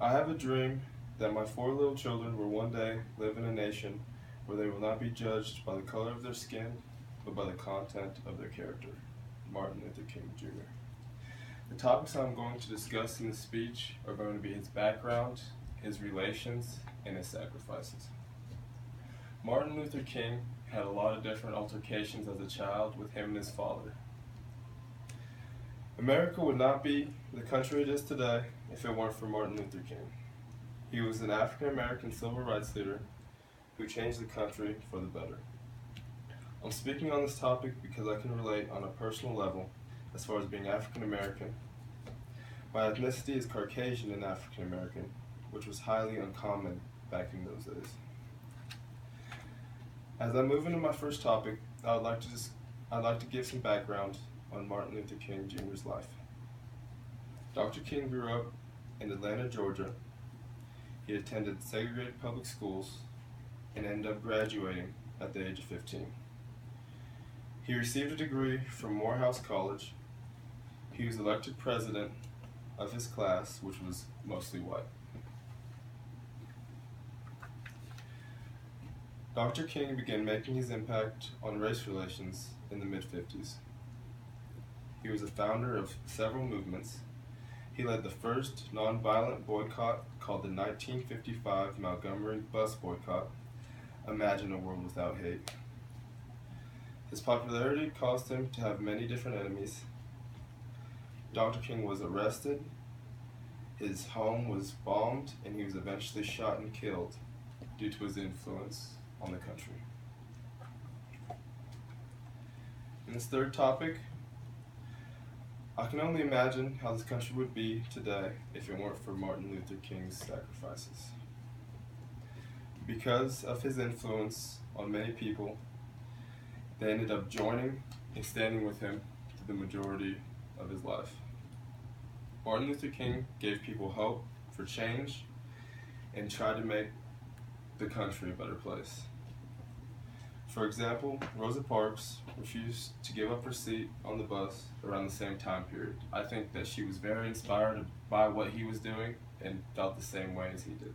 I have a dream that my four little children will one day live in a nation where they will not be judged by the color of their skin, but by the content of their character. Martin Luther King Jr. The topics I'm going to discuss in this speech are going to be his background, his relations, and his sacrifices. Martin Luther King had a lot of different altercations as a child with him and his father. America would not be the country it is today if it weren't for Martin Luther King. He was an African American civil rights leader who changed the country for the better. I'm speaking on this topic because I can relate on a personal level as far as being African American. My ethnicity is Caucasian and African American, which was highly uncommon back in those days. As I move into my first topic, I'd like to give some background on Martin Luther King Jr.'s life. Dr. King grew up in Atlanta, Georgia. He attended segregated public schools and ended up graduating at the age of 15. He received a degree from Morehouse College. He was elected president of his class, which was mostly white. Dr. King began making his impact on race relations in the mid-50s. He was a founder of several movements. He led the first nonviolent boycott called the 1955 Montgomery bus boycott. Imagine a world without hate. His popularity caused him to have many different enemies. Dr. King was arrested, his home was bombed, and he was eventually shot and killed due to his influence on the country. In this third topic, I can only imagine how this country would be today if it weren't for Martin Luther King's sacrifices. Because of his influence on many people, they ended up joining and standing with him through the majority of his life. Martin Luther King gave people hope for change and tried to make the country a better place. For example, Rosa Parks refused to give up her seat on the bus around the same time period. I think that she was very inspired by what he was doing and felt the same way as he did.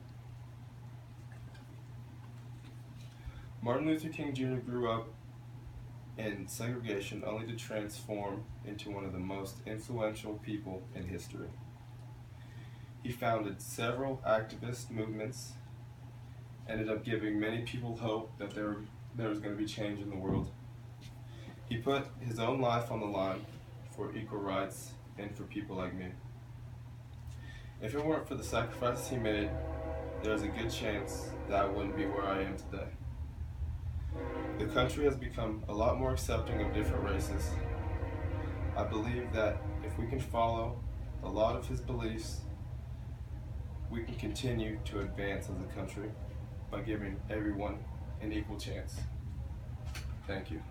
Martin Luther King Jr. grew up in segregation only to transform into one of the most influential people in history. He founded several activist movements, ended up giving many people hope that there was going to be change in the world. He put his own life on the line for equal rights and for people like me. If it weren't for the sacrifices he made, there's a good chance that I wouldn't be where I am today. The country has become a lot more accepting of different races. I believe that if we can follow a lot of his beliefs, we can continue to advance as a country by giving everyone an equal chance. Thank you.